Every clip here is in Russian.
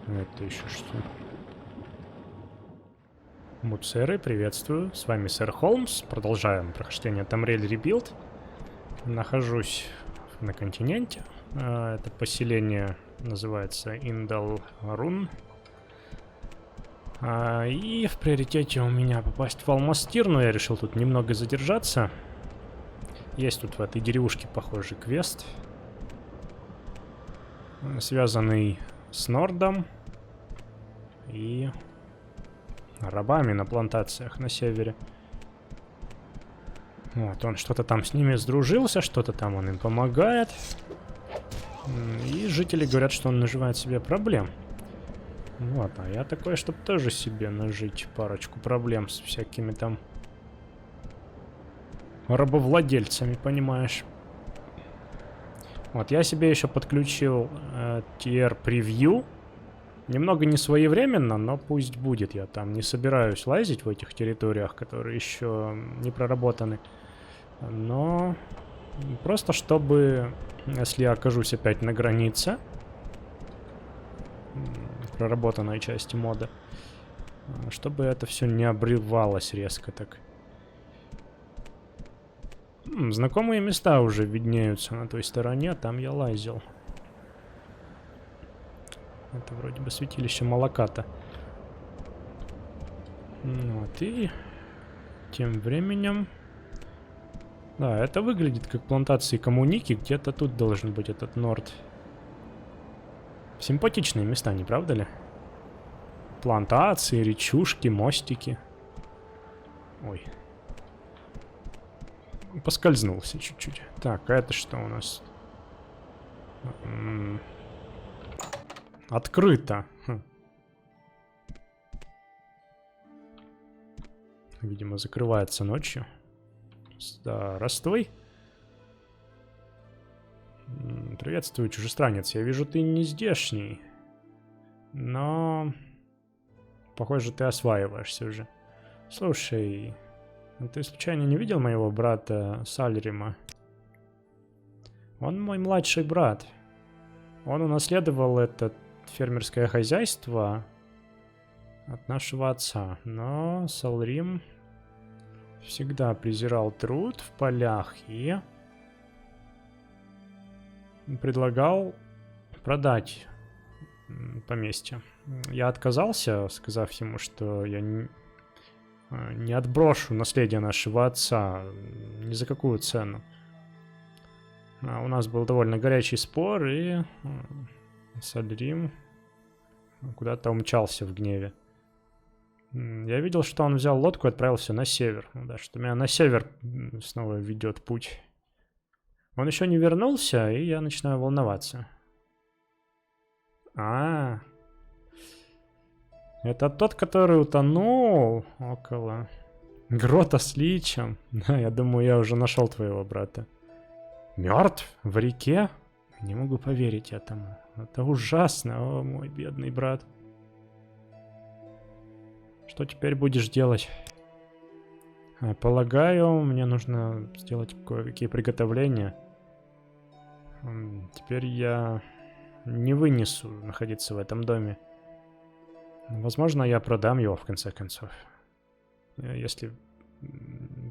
Это еще что? Муцеры, приветствую. С вами сэр Холмс. Продолжаем прохождение Tamriel Rebuild. Нахожусь на континенте. Это поселение называется Индалрун. И в приоритете у меня попасть в Алмастир, но я решил тут немного задержаться. Есть тут в этой деревушке похожий квест, связанный с Нордом и рабами на плантациях на севере. Вот, он что-то там с ними сдружился, что-то там он им помогает. И жители говорят, что он наживает себе проблем. Вот, а я такой, чтобы тоже себе нажить парочку проблем с всякими там рабовладельцами, понимаешь. Вот, я себе еще подключил TR Preview. Немного не своевременно, но пусть будет. Я там не собираюсь лазить в этих территориях, которые еще не проработаны. Но просто чтобы, если я окажусь опять на границе проработанной части мода, чтобы это все не обрывалось резко так. Знакомые места уже виднеются на той стороне, там я лазил. Это вроде бы святилище Малаката. Вот, и тем временем... Да, это выглядит как плантации коммуники. Где-то тут должен быть этот Норд. Симпатичные места, не правда ли? Плантации, речушки, мостики. Ой. Поскользнулся чуть-чуть. Так, а это что у нас? Открыто. Видимо, закрывается ночью. Здравствуй. Приветствую, чужестранец. Я вижу, ты не здешний. Но... Похоже, ты осваиваешься уже. Слушай, ты случайно не видел моего брата Сальрима? Он мой младший брат. Он унаследовал это фермерское хозяйство от нашего отца. Но Салрим всегда презирал труд в полях и предлагал продать поместье. Я отказался, сказав ему, что я не отброшу наследие нашего отца ни за какую цену. У нас был довольно горячий спор, и Сальрим куда-то умчался в гневе. Я видел, что он взял лодку и отправился на север. Да, что меня на север снова ведет путь. Он еще не вернулся, и я начинаю волноваться. Это тот, который утонул около грота с личем. Да, я думаю, я уже нашел твоего брата. Мертв? В реке? Не могу поверить этому. Это ужасно, о мой бедный брат. Что теперь будешь делать? Полагаю, мне нужно сделать кое-какие приготовления. Теперь я не вынесу находиться в этом доме. Возможно, я продам его в конце концов. Если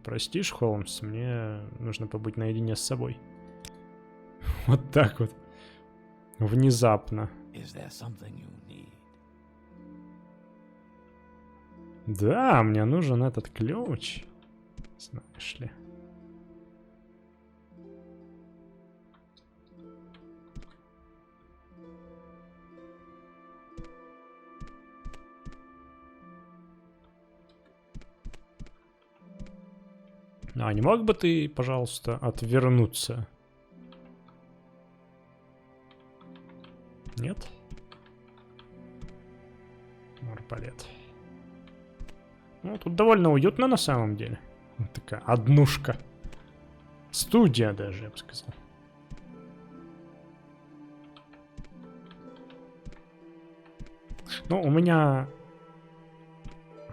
простишь, Холмс, мне нужно побыть наедине с собой. Вот так вот. Внезапно. Да, мне нужен этот ключ. Знаешь ли. Не мог бы ты, пожалуйста, отвернуться? Нет? Арбалет. Ну, тут довольно уютно на самом деле. Вот такая однушка. Студия даже, я бы сказал. Ну, у меня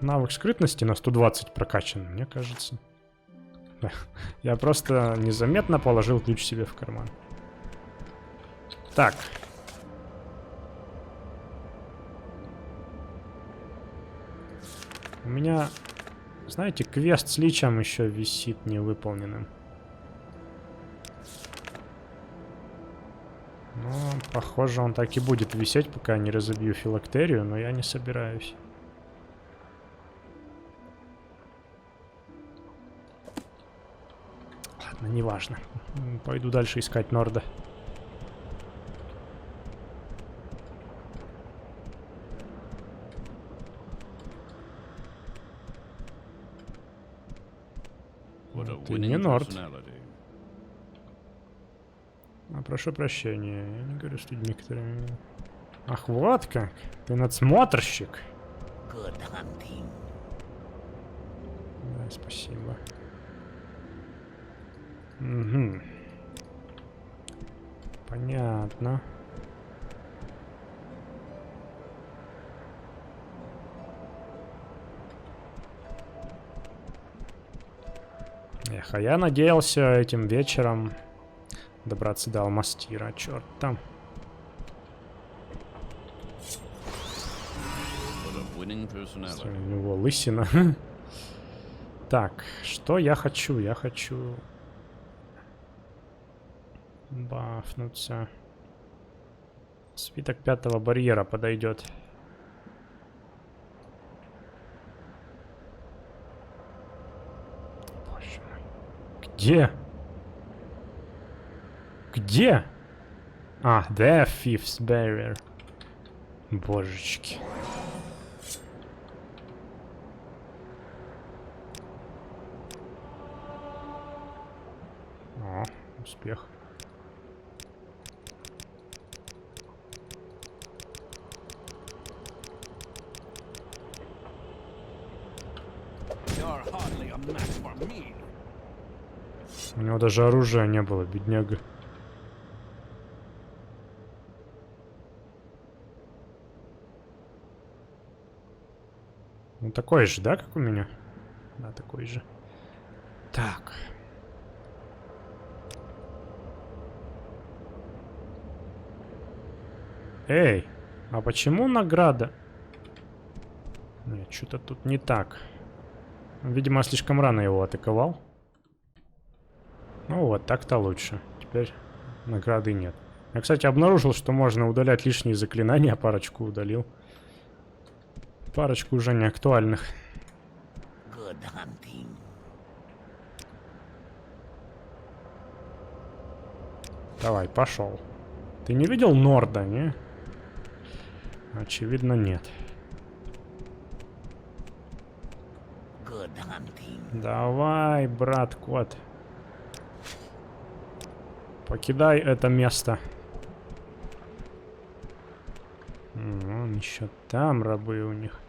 навык скрытности на 120 прокачан, мне кажется. Я просто незаметно положил ключ себе в карман. Так. У меня, знаете, квест с личем еще висит невыполненным. Ну, похоже, он так и будет висеть, пока не разобью филактерию, но я не собираюсь. Ладно, неважно. Пойду дальше искать Норда. Ты не Норд. А, прошу прощения, я не говорю с людьми, которыми... Ах, вот как! Ты надсмотрщик! Да, спасибо. Угу. Понятно. Эх, а я надеялся этим вечером добраться до Алмастира. Черт там. У него лысина. Так, что я хочу? Я хочу бафнуться. Свиток 5-го барьера подойдет. Боже мой. Где? Где? А, the fifth barrier. Божечки. О, успех. У него даже оружия не было, бедняга. Ну такой же, да, как у меня? Да, такой же. Так. Эй, а почему награда? Нет, что-то тут не так. Видимо, слишком рано его атаковал. Ну вот, так-то лучше. Теперь награды нет. Я, кстати, обнаружил, что можно удалять лишние заклинания. Парочку удалил. Парочку уже не актуальных. Давай, пошел. Ты не видел Норда, не? Очевидно, нет. Давай, брат кот. Покидай это место. Вон еще там рабы у них.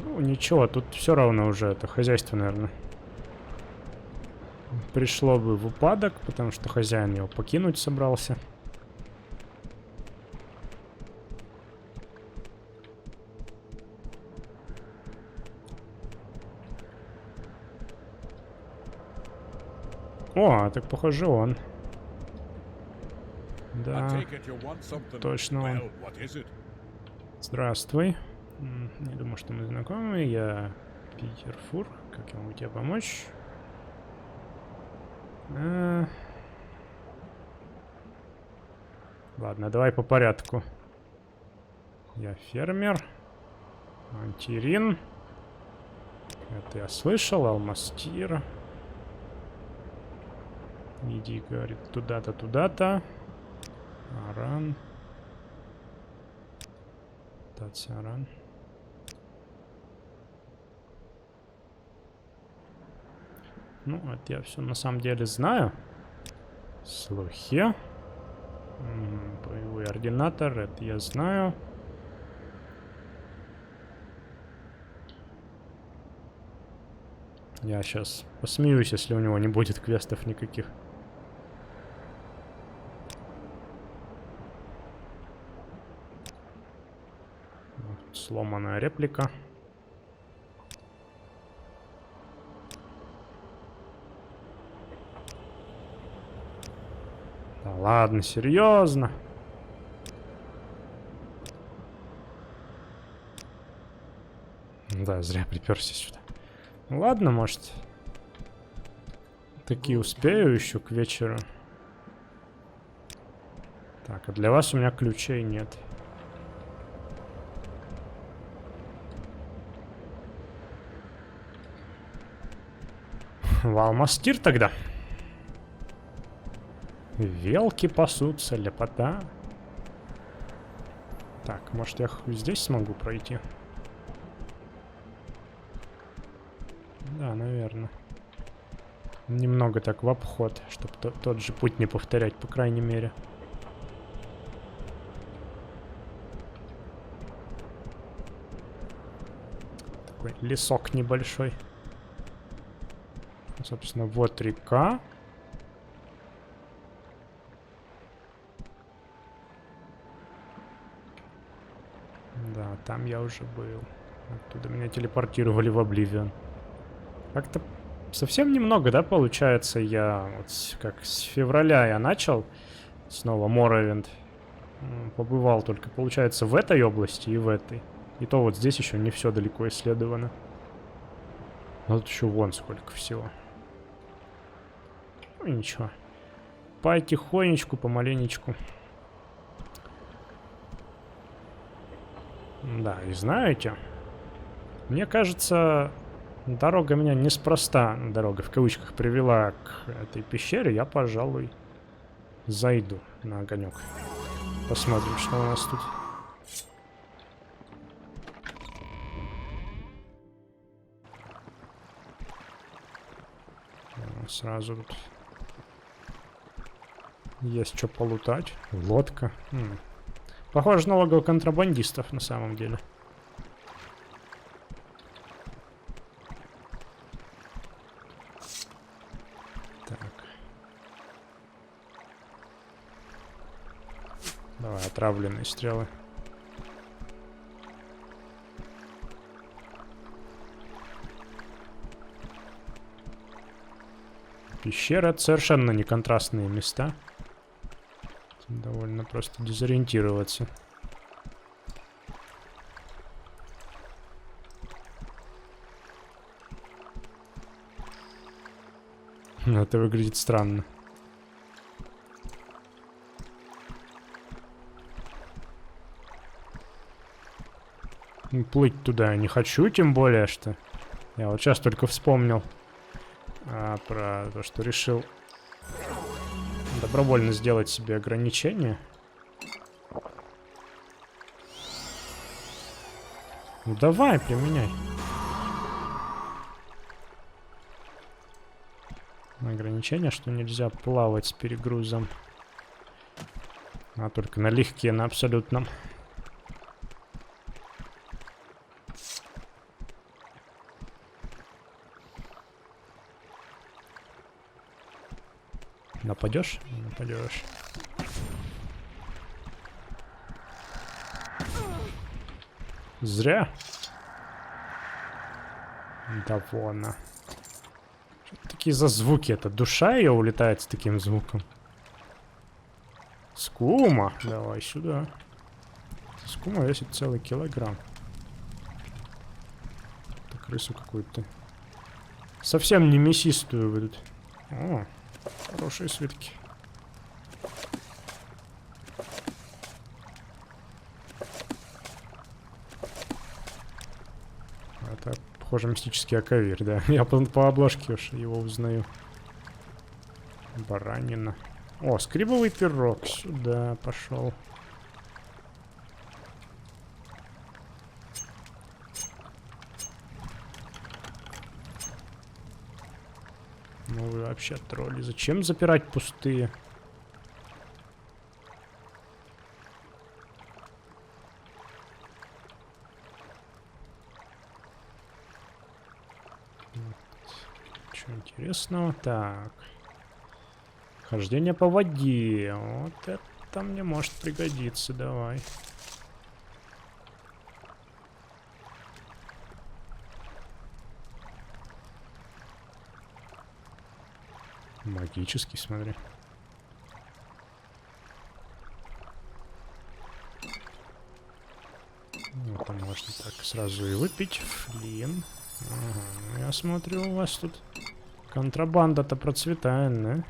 Ну, ничего, тут все равно уже это хозяйство, наверное, пришло бы в упадок, потому что хозяин его покинуть собрался. О, так похоже он. Да, точно он. Здравствуй. Не думаю, что мы знакомы. Я Питер Фур. Как я могу тебе помочь? Ладно, давай по порядку. Я фермер. Антирин. Это я слышал. Алмастир. Иди, говорит, туда-то, туда-то. Аран. Тацаран. Ну, это я все на самом деле знаю. Слухи. Боевой ординатор, это я знаю. Я сейчас посмеюсь, если у него не будет квестов никаких. Сломанная реплика. Да ладно, серьезно. Да, зря приперся сюда. Ну, ладно, может. Таки успею еще к вечеру. Так, а для вас у меня ключей нет. Валмастир тогда. Велки пасутся, лепота. Так, может я здесь смогу пройти? Да, наверное. Немного так в обход, чтобы тот же путь не повторять, по крайней мере. Такой лесок небольшой. Собственно, вот река. Да, там я уже был. Оттуда меня телепортировали в Обливион. Как-то совсем немного, да, получается, я вот как с февраля я начал снова Моровинд. Побывал только, получается, в этой области и в этой. И то вот здесь еще не все далеко исследовано. Но тут еще вон сколько всего. Ну ничего. Потихонечку, помаленечку. Да, и знаете, мне кажется, дорога меня неспроста, дорога в кавычках, привела к этой пещере. Я, пожалуй, зайду на огонек. Посмотрим, что у нас тут. Сразу тут есть что полутать. Лодка. Похоже на логово контрабандистов на самом деле. Так. Давай, отравленные стрелы. Пещера — это совершенно не контрастные места. Довольно просто дезориентироваться. Это выглядит странно. Плыть туда я не хочу, тем более, что... Я вот сейчас только вспомнил про то, что решил добровольно сделать себе ограничения. Ну давай, применяй. Ограничение, что нельзя плавать с перегрузом. А только налегке, на абсолютном. Нападешь? Нападешь. Зря. Да вон. Что такие за звуки? Это душа ее улетает с таким звуком. Скума. Давай сюда. Скума весит целый килограмм. Это крысу какую-то. Совсем не мясистую выйдут. О, хорошие свитки. Это, похоже, мистический оковир, да. Я по обложке уж его узнаю. Баранина. О, скрибовый пирог. Сюда пошел. Ну вы вообще тролли. Зачем запирать пустые? Чего интересного? Так. Хождение по воде. Вот это мне может пригодиться. Давай. Магический, смотри. Ну, там можно так сразу и выпить. Флин. Ага, ну я смотрю, у вас тут контрабанда-то процветает, да?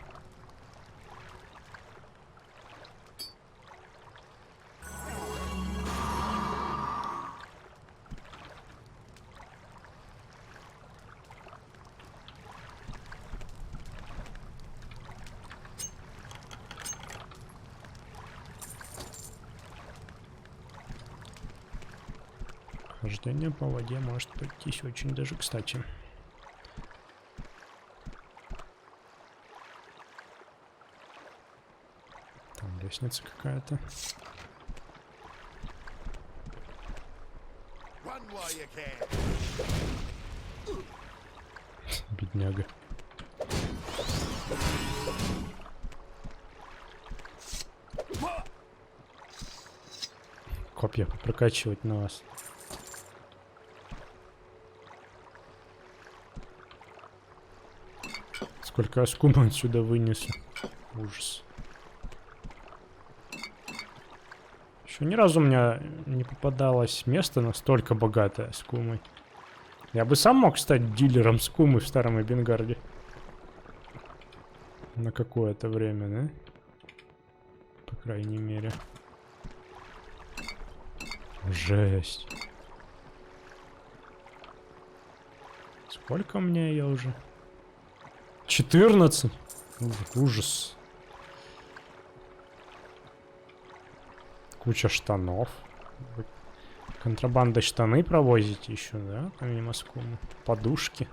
Хождение по воде может пройтись очень даже кстати. Там лестница какая-то. Бедняга. Копья прокачивать на вас. Сколько оскума отсюда вынесу. Ужас. Еще ни разу у меня не попадалось место настолько богатое скумой. Я бы сам мог стать дилером скумы в Старом Эбенгарде. На какое-то время, да? По крайней мере. Жесть. Сколько мне ее уже? 14? Ужас. Куча штанов. Вы контрабандой штаны провозите еще, да? Помимо скумы. Подушки.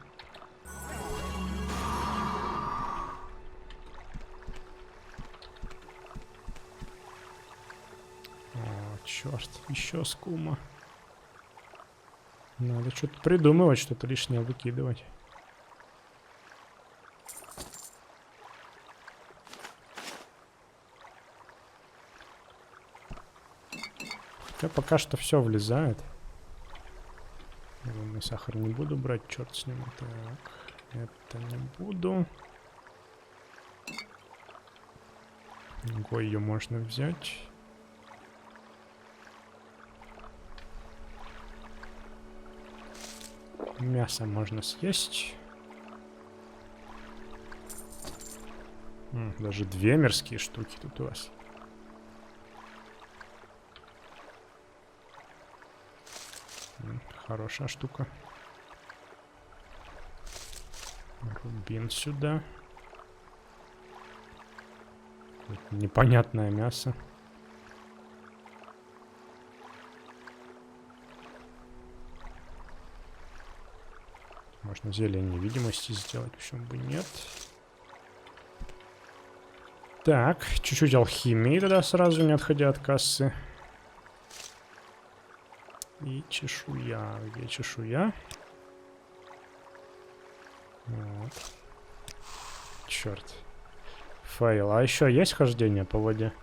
О, черт. Еще скума. Надо что-то придумывать, что-то лишнее выкидывать. Хотя пока что все влезает. Лунный сахар не буду брать, черт с ним. Так, это не буду. Гойю можно взять. Мясо можно съесть. Даже две мерзкие штуки тут у вас. Хорошая штука. Рубин сюда. Какое-то непонятное мясо. Можно зелье невидимости сделать, почему бы нет. Так, чуть-чуть алхимии тогда сразу, не отходя от кассы. И чешуя. Где чешуя? Вот. Черт. Фейл. А еще есть хождение по воде?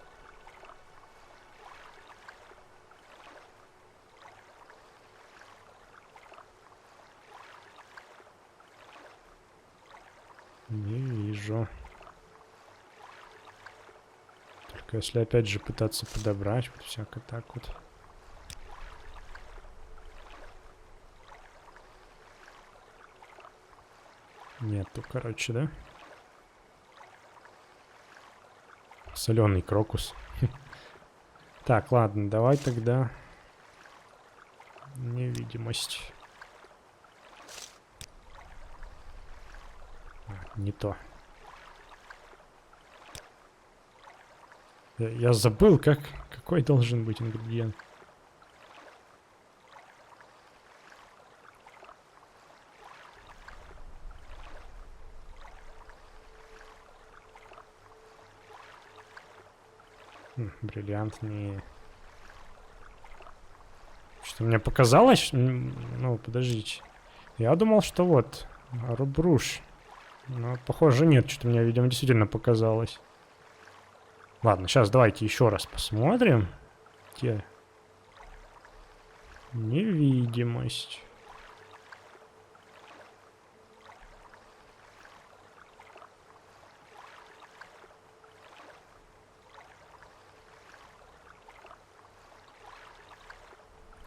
Не вижу. Только если опять же пытаться подобрать, вот всяко так вот. Нету, короче, да? Соленый крокус. Так, ладно, давай тогда невидимость. Не то. Я забыл, какой должен быть ингредиент. Бриллиант не... Что мне показалось? Ну, подождите. Я думал, что вот, рубруш. Но, похоже, нет. Что-то мне, видимо, действительно показалось. Ладно, сейчас давайте еще раз посмотрим. Где? Невидимость.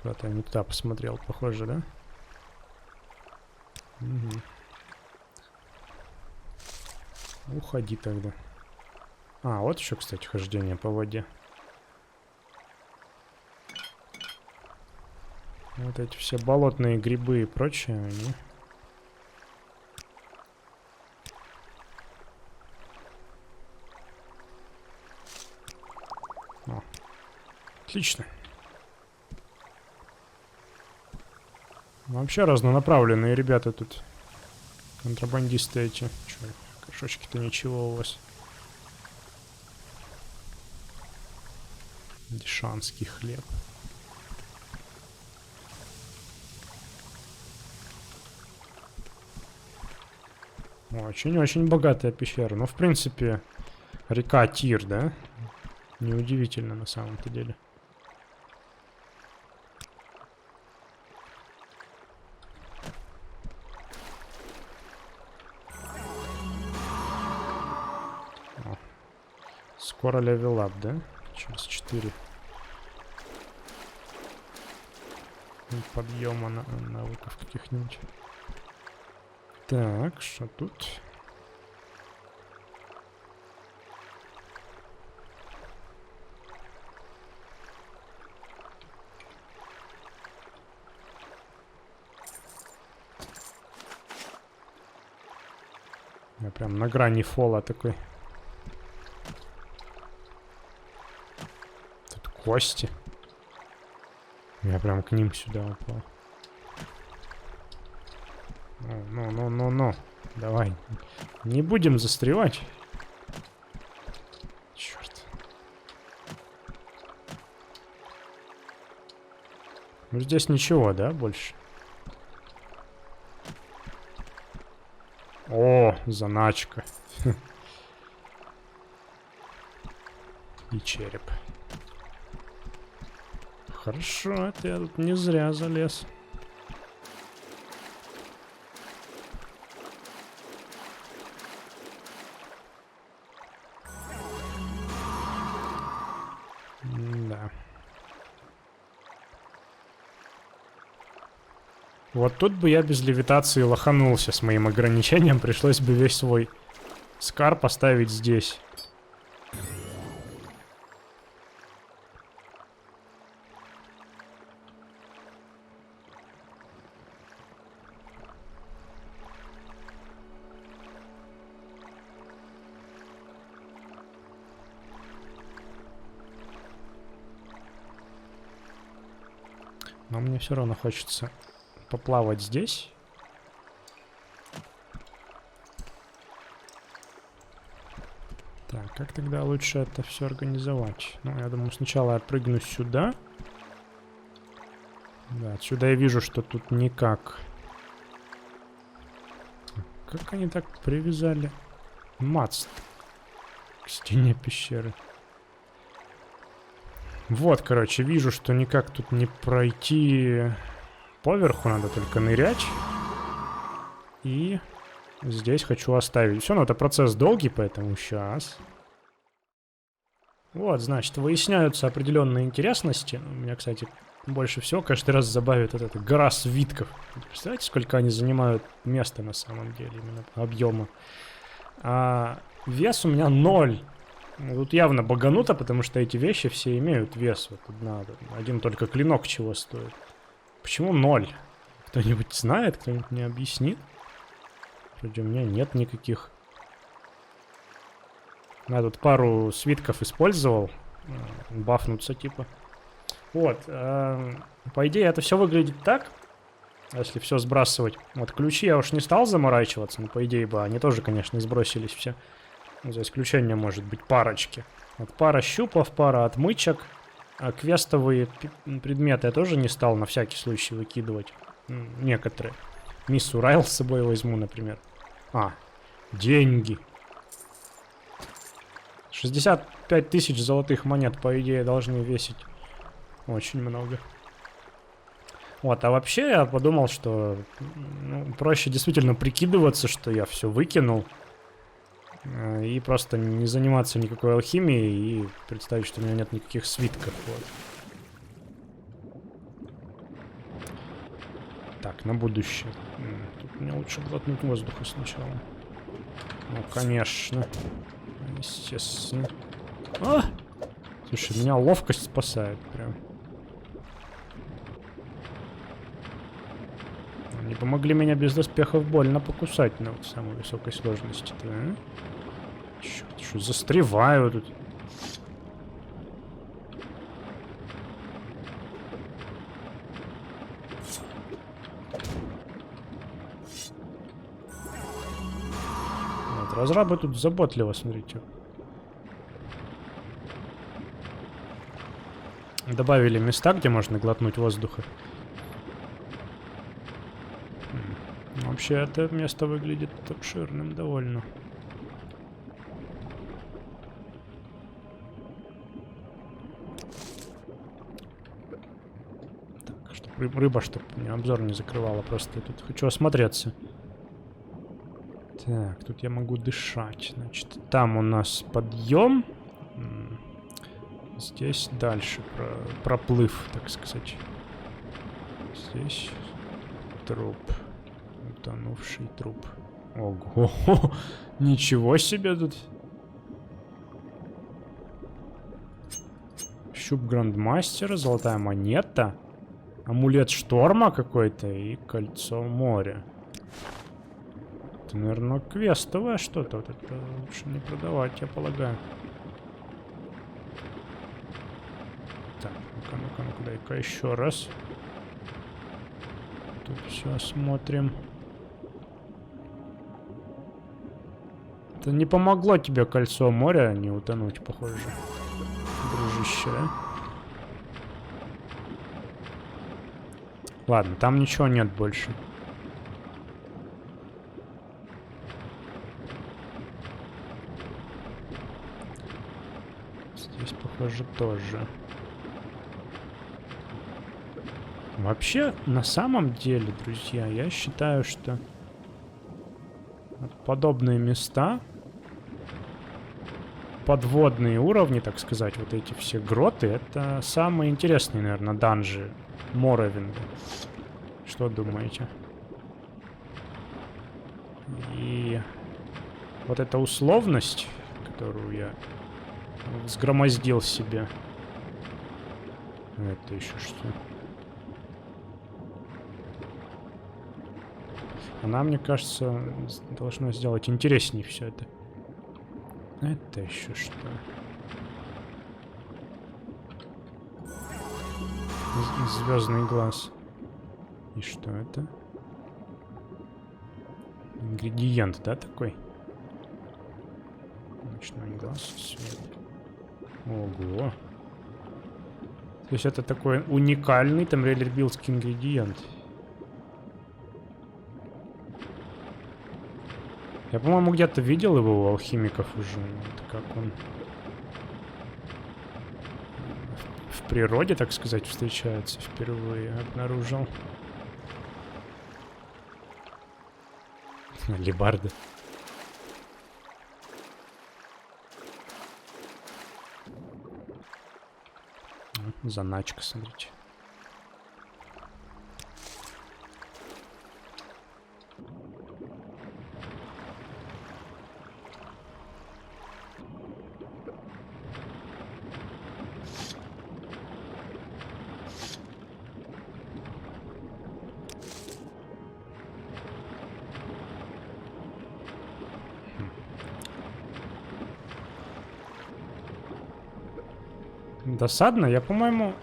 Куда-то я не туда посмотрел, похоже, да? Угу. Уходи тогда. А, вот еще, кстати, хождение по воде. Вот эти все болотные грибы и прочее, они... О, отлично. Вообще разнонаправленные ребята тут. Контрабандисты эти. Чё, кошечки-то ничего у вас. Дешанский хлеб. Очень-очень богатая пещера. Ну, в принципе, река Тир, да? Неудивительно на самом-то деле. О. Скоро левелап, да? Через 4 подъема навыков каких-нибудь. Так, что тут? Я прям на грани фола такой. Тут кости. Я прям к ним сюда упал. Ну. Давай. Не будем застревать. Черт. Ну здесь ничего, да, больше? О, заначка. И череп. Хорошо, это я тут не зря залез. Да. Вот тут бы я без левитации лоханулся с моим ограничением. Пришлось бы весь свой скар поставить здесь. Но мне все равно хочется поплавать здесь. Так, как тогда лучше это все организовать? Ну, я думаю, сначала я прыгну сюда. Да, отсюда я вижу, что тут никак. Как они так привязали маст к стене пещеры? Вот, короче, вижу, что никак тут не пройти поверху, надо только нырять. И здесь хочу оставить. Все, ну это процесс долгий, поэтому сейчас. Вот, значит, выясняются определенные интересности. Меня, кстати, больше всего каждый раз забавит вот эта гора свитков. Представляете, сколько они занимают места на самом деле, именно объема. А вес у меня 0. Тут явно багануто, потому что эти вещи все имеют вес. Вот один только клинок чего стоит. Почему 0? Кто-нибудь знает? Кто-нибудь мне объяснит? Вроде у меня нет никаких. Я тут пару свитков использовал. Бафнуться типа. Вот. По идее это все выглядит так. Если все сбрасывать. Вот ключи я уж не стал заморачиваться. Но по идее бы они тоже, конечно, сбросились все. За исключением, может быть, парочки. Вот пара щупов, пара отмычек. А квестовые предметы я тоже не стал на всякий случай выкидывать. Некоторые. Мисс Урайл с собой возьму, например. А, деньги. 65 тысяч золотых монет, по идее, должны весить очень много. Вот, а вообще я подумал, что проще действительно прикидываться, что я все выкинул. И просто не заниматься никакой алхимией и представить, что у меня нет никаких свитков. Вот. Так, на будущее. Тут мне лучше глотнуть воздуха сначала. Ну, конечно. Естественно. А! Слушай, меня ловкость спасает прям. Они помогли меня без доспехов больно покусать на вот самой высокой сложности-то, а? Чёрт, что застреваю тут. Вот, разрабы тут заботливо, смотрите. Добавили места, где можно глотнуть воздуха. Вообще, это место выглядит обширным довольно. Так, чтобы рыба, чтобы мне обзор не закрывала. Просто я тут хочу осмотреться. Так, тут я могу дышать. Значит, там у нас подъем. Здесь дальше проплыв, так сказать. Здесь труп. Утонувший труп. Ого! Ничего себе тут! Щуп Грандмастера, золотая монета, амулет шторма какой-то и кольцо моря. Это, наверное, квестовое что-то. Вот это лучше не продавать, я полагаю. Так, ну-ка, дай-ка еще раз. Тут все осмотрим. Это не помогло тебе кольцо моря не утонуть, похоже. Дружище, да? Ладно, там ничего нет больше. Здесь, похоже, тоже. Вообще, на самом деле, друзья, я считаю, что подобные места, подводные уровни, так сказать, вот эти все гроты, это самые интересные, наверное, данжи Моровинда. Что думаете? И вот эта условность, которую я сгромоздил себе. Это еще что? Она, мне кажется, должна сделать интереснее все это. Это еще что? Звездный глаз. И что это? Ингредиент, да, такой? Ночной глаз, свет. Ого. То есть это такой уникальный там релербилдский ингредиент. Я, по-моему, где-то видел его у алхимиков уже. Вот как он в природе, так сказать, встречается впервые. Обнаружил. Алебарда. Заначка, смотрите. Досадно, я, по-моему,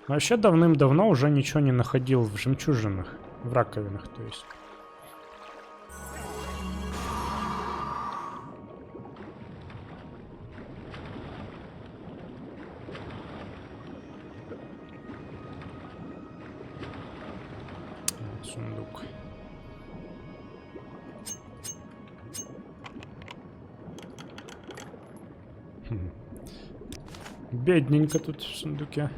вообще давным-давно уже ничего не находил в жемчужинах, в раковинах, то есть. Сундук. Бедненько тут в сундуке.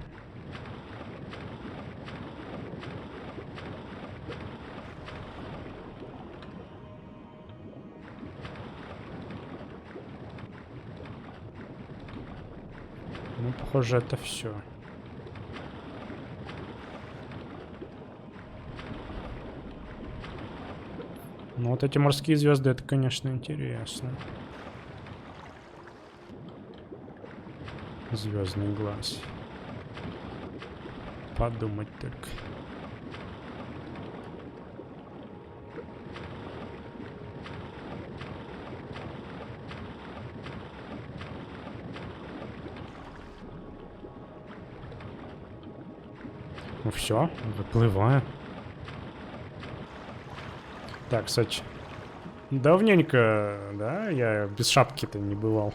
Ну, похоже, это все. Ну, вот эти морские звезды, это, конечно, интересно. Звездный глаз. Подумать только. Ну все, выплываю. Так, кстати, давненько, да, я без шапки-то не бывал.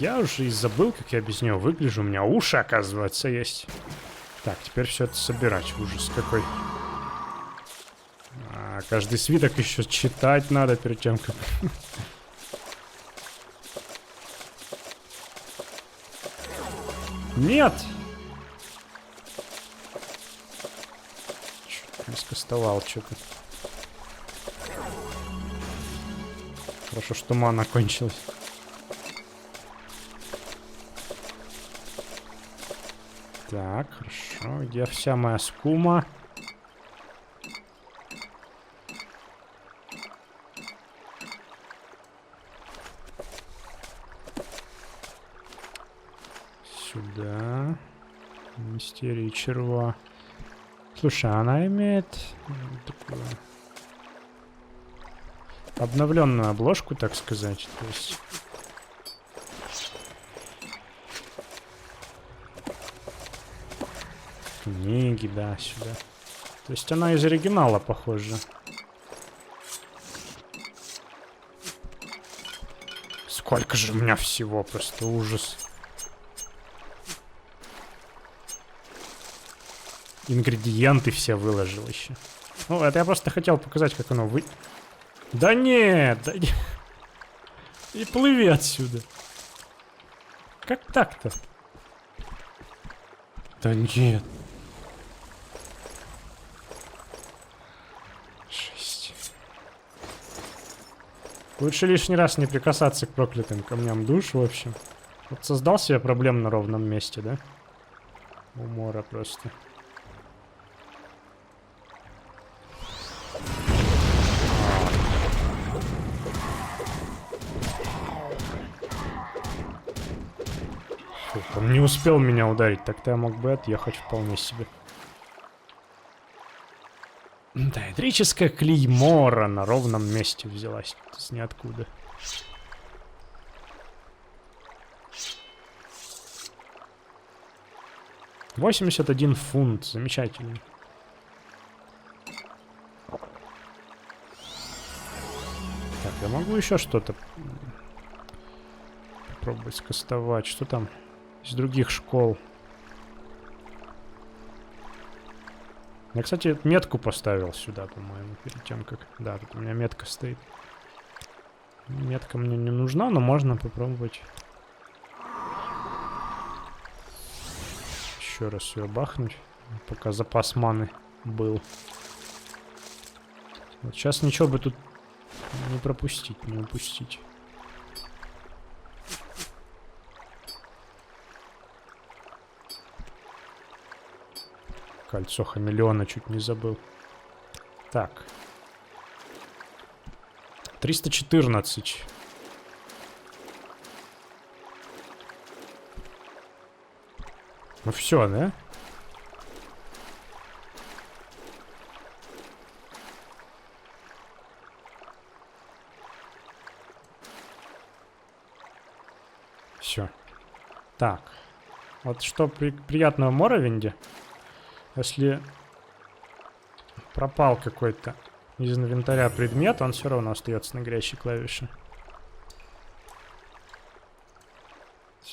Я уже и забыл, как я без нее выгляжу. У меня уши, оказывается, есть. Так, теперь все это собирать. Ужас какой. Каждый свиток еще читать надо перед тем, как... Нет! Чуть не скастовал что-то. Хорошо, что мана кончилась. Так, хорошо. Где вся моя скума? Сюда. Мистерия черва. Слушай, она имеет такую обновленную обложку, так сказать. То есть... Книги, да, сюда. То есть она из оригинала похожа. Сколько же у меня всего, просто ужас. Ингредиенты все выложил еще. Ну, это я просто хотел показать, как оно вы... Да нет, да нет. И плыви отсюда. Как так-то? Да нет. Жесть. Лучше лишний раз не прикасаться к проклятым камням душ, в общем. Вот создал себе проблем на ровном месте, да? Умора просто. Он не успел меня ударить, так-то я мог бы отъехать вполне себе. Да, этрическая клеймора на ровном месте взялась с ниоткуда. $81 фунт, замечательно. Так, я могу еще что-то попробовать скастовать. Что там из других школ? Я, кстати, метку поставил сюда, по-моему, перед тем, как... Да, тут у меня метка стоит. Метка мне не нужна, но можно попробовать. Еще раз ее бахнуть, пока запас маны был. Вот сейчас ничего бы тут не пропустить, не упустить. Кольцо хамелеона чуть не забыл. Так. 314. Ну все, да? Все. Так. Вот что приятного в Моровинде. Если пропал какой-то из инвентаря предмет, он все равно остается на горящей клавише.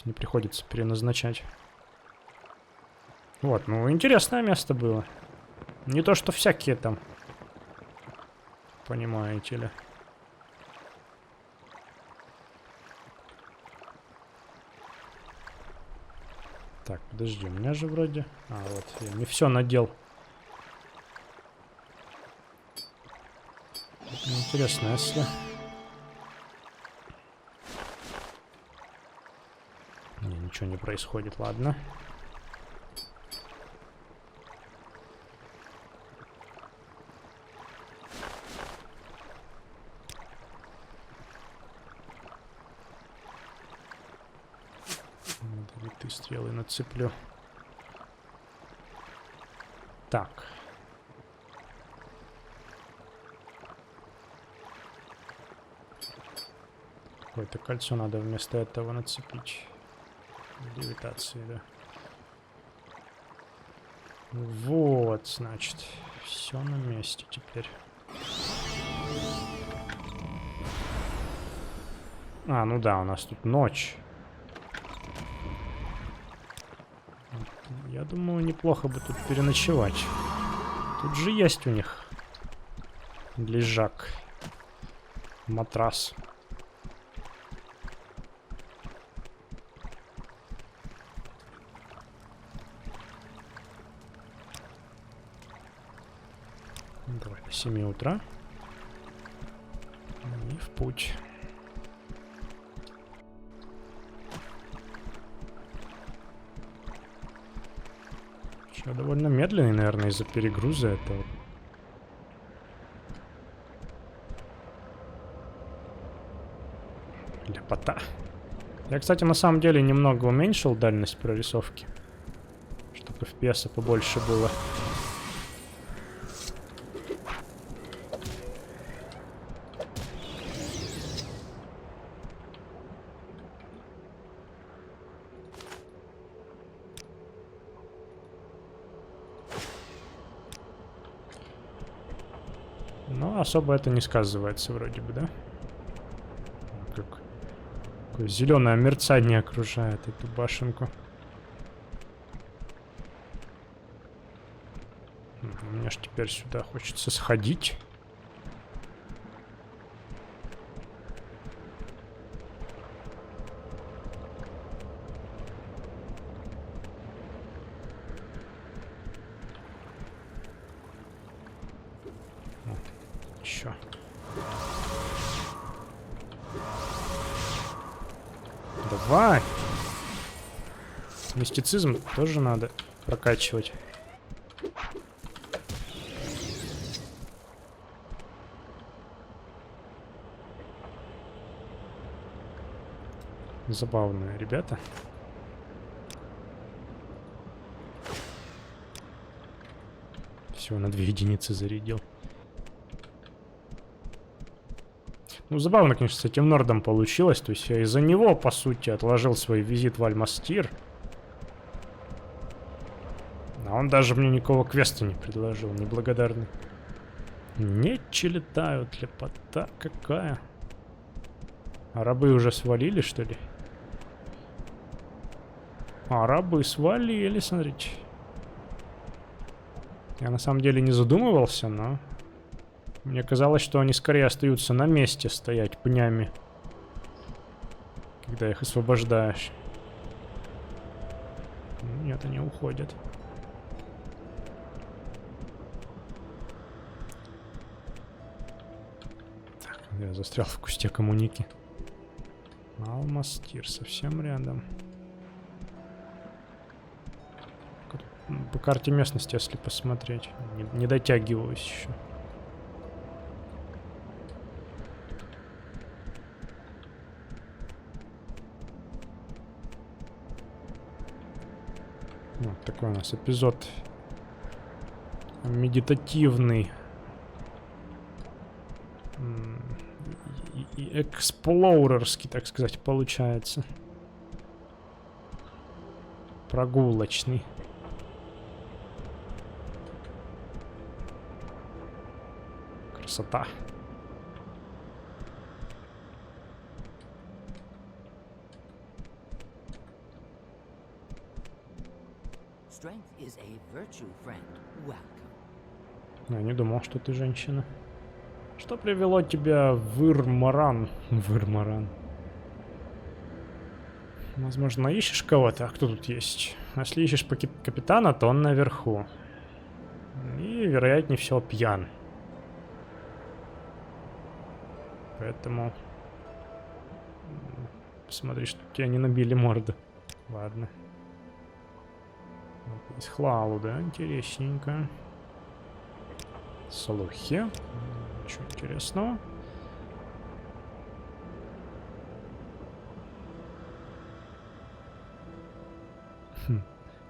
Не приходится переназначать. Вот, ну интересное место было. Не то, что всякие там. Понимаете ли. Так, подожди, у меня же вроде... А, вот, я не все надел. Интересно, если... Не, ничего не происходит, ладно. стрелы нацеплю. Так. Какое-то кольцо надо вместо этого нацепить. Левитации, да. Вот, значит, все на месте теперь. А, ну да, у нас тут ночь. Я думаю, неплохо бы тут переночевать. Тут же есть у них лежак. Матрас. Давай до 7 утра. И в путь. Еще довольно медленный, наверное, из-за перегруза этого. Ляпота. Я, кстати, на самом деле немного уменьшил дальность прорисовки, чтобы FPS побольше было. Но особо это не сказывается вроде бы, да? Какое зеленое мерцание окружает эту башенку. Мне ж теперь сюда хочется сходить. Еще. Давай. Мистицизм тоже надо прокачивать. Забавные ребята. Всего на 2 единицы зарядил. Ну, забавно, конечно, с этим Нордом получилось. То есть я из-за него, по сути, отложил свой визит в Альмастир. А он даже мне никакого квеста не предложил, неблагодарный. Нечи летают, лепота какая. А рабы уже свалили, что ли? А, рабы свалили, смотрите. Я на самом деле не задумывался, но... Мне казалось, что они скорее остаются на месте стоять пнями, когда их освобождаешь. Нет, они уходят. Так, я застрял в кусте коммуники. Алмастир совсем рядом. По карте местности, если посмотреть. Не дотягиваюсь еще. Вот такой у нас эпизод медитативный и эксплорерский, так сказать, получается. Прогулочный. Красота. Я не думал, что ты женщина. Что привело тебя в Ирмаран? В Ирмаран. Возможно, ищешь кого-то? А кто тут есть? Если ищешь капитана, то он наверху. И, вероятнее всего, пьян. Поэтому... Посмотри, что тебя не набили морды. Ладно. Из Хлалу, да? Интересненько. Слухи. Ничего интересного.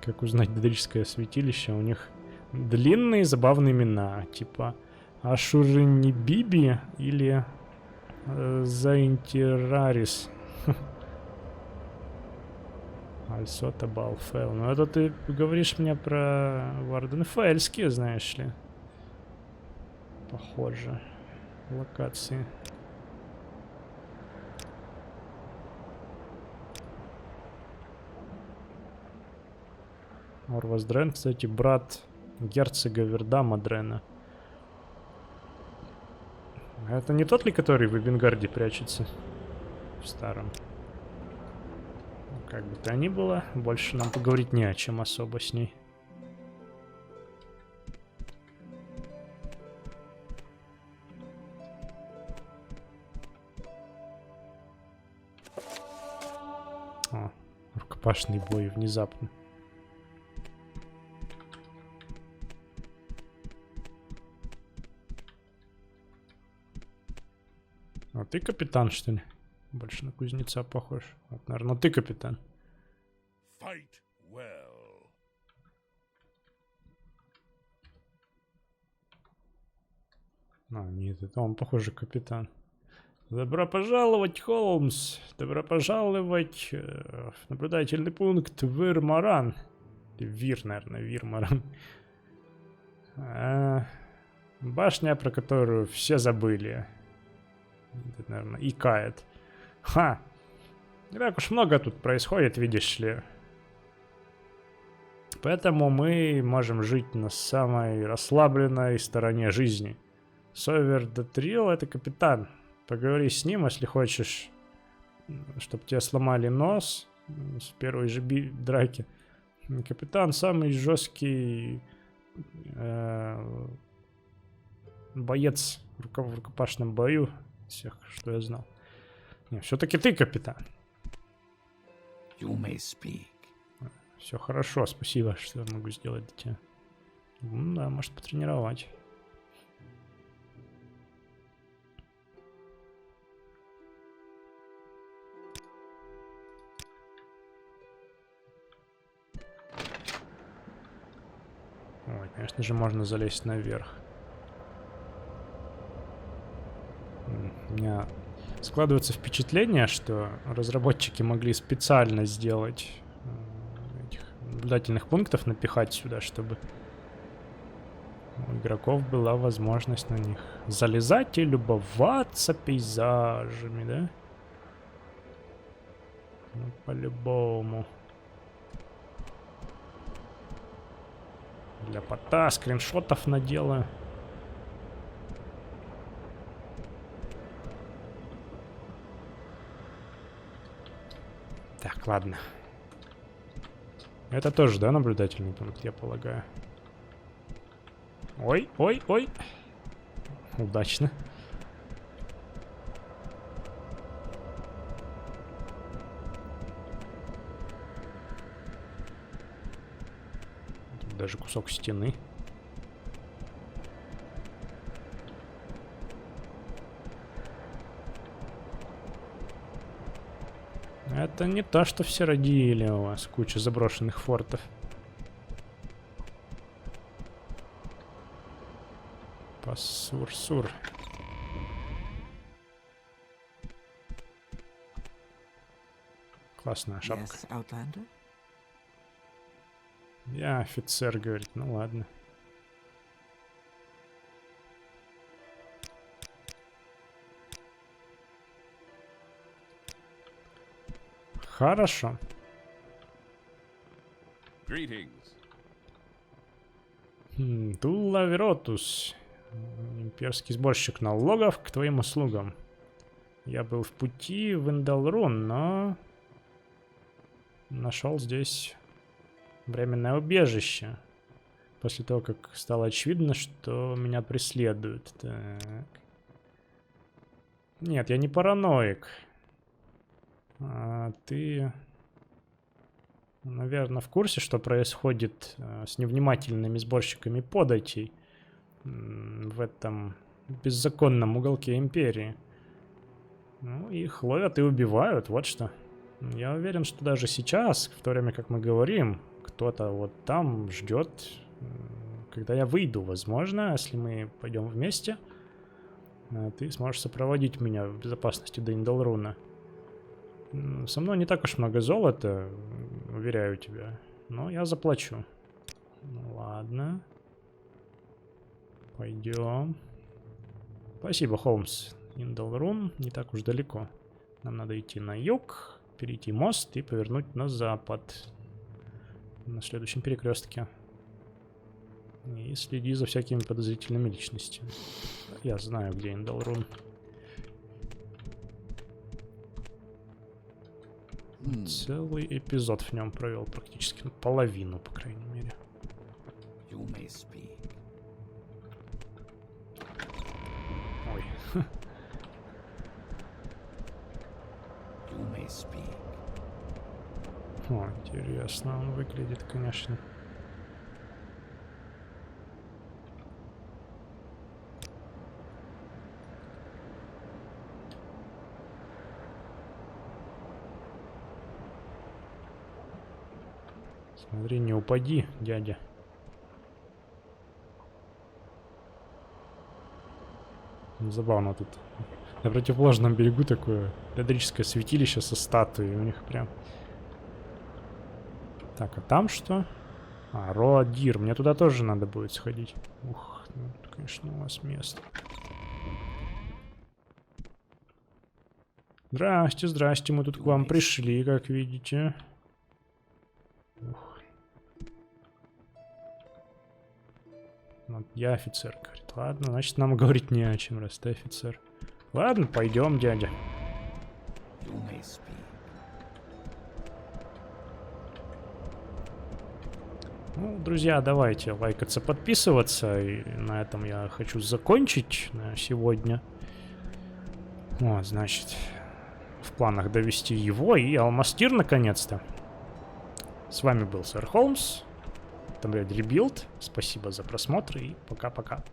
Как узнать дедовическое святилище? У них длинные забавные имена. Типа Ашуринибиби или Заинтирарис. Альсота Балфел. Ну это ты говоришь мне про Варденфельские, знаешь ли. Похоже. Локации. Орваздрен, кстати, брат герцога Вердама Дрена. Это не тот ли, который в Эбенгарде прячется? В старом. Как бы то ни было, больше нам поговорить не о чем особо с ней. О, рукопашный бой внезапно. А ты капитан, что ли? Больше на кузнеца похож. Вот, наверное, ты капитан. Fight well. А, нет, это он, похоже, капитан. Добро пожаловать, Холмс. Добро пожаловать в наблюдательный пункт Вирмаран. Вир, наверное, Вирмаран. Башня, про которую все забыли. Это, наверное, икает. Ха! Не так уж много тут происходит, видишь ли. Поэтому мы можем жить на самой расслабленной стороне жизни. Совер Детрил — это капитан. Поговори с ним, если хочешь, чтобы тебе сломали нос с первой же драки. Капитан самый жесткий боец в рукопашном бою всех, что я знал. Не, все-таки ты капитан. You may speak. Все хорошо, спасибо, что я могу сделать для тебя. Да, может потренировать. Ой, конечно же, можно залезть наверх. У меня складывается впечатление, что разработчики могли специально сделать этих наблюдательных пунктов, напихать сюда, чтобы у игроков была возможность на них залезать и любоваться пейзажами, да? Ну, по-любому. Для пота скриншотов наделаю. Так, ладно. Это тоже, да, наблюдательный пункт, я полагаю. Ой, ой, ой. Удачно. Тут даже кусок стены. Это не то, что все родили у вас. Куча заброшенных фортов. Пассур-сур. Классная шапка. Yes, Outlander? Я офицер, говорит. Ну ладно. Хорошо. Greetings. Тула Веротус. Имперский сборщик налогов к твоим услугам. Я был в пути в Эндалрун, но нашел здесь временное убежище. После того, как стало очевидно, что меня преследуют. Так. Нет, я не параноик. А ты, наверное, в курсе, что происходит с невнимательными сборщиками податей в этом беззаконном уголке империи. Ну, их ловят и убивают, вот что. Я уверен, что даже сейчас, в то время как мы говорим, кто-то вот там ждет, когда я выйду. Возможно, если мы пойдем вместе, ты сможешь сопроводить меня в безопасности до Индалруна. Со мной не так уж много золота, уверяю тебя, но я заплачу. Ну ладно. Пойдем. Спасибо, Холмс. Индалрун не так уж далеко. Нам надо идти на юг, перейти мост и повернуть на запад. На следующем перекрестке. И следи за всякими подозрительными личностями. Я знаю, где Индалрун. Целый эпизод в нем провел практически. Половину, по крайней мере. You may speak. Ой. You may speak. О, интересно он выглядит, конечно. Смотри, не упади, дядя. Забавно тут. На противоположном берегу такое электрическое святилище со статуей. У них прям... Так, а там что? А, Роадир. Мне туда тоже надо будет сходить. Ух, ну, конечно, у вас место. Здрасте, здрасте. Мы тут к вам пришли, как видите. Ух. Вот я офицер, говорит. Ладно, значит, нам говорить не о чем, раз ты офицер. Ладно, пойдем, дядя. You may speak. Ну, друзья, давайте лайкаться, подписываться. И на этом я хочу закончить на сегодня. Вот, значит, в планах довести его и Алмастир наконец-то. С вами был Сэр Холмс. Там Rebuild. Спасибо за просмотр и пока-пока.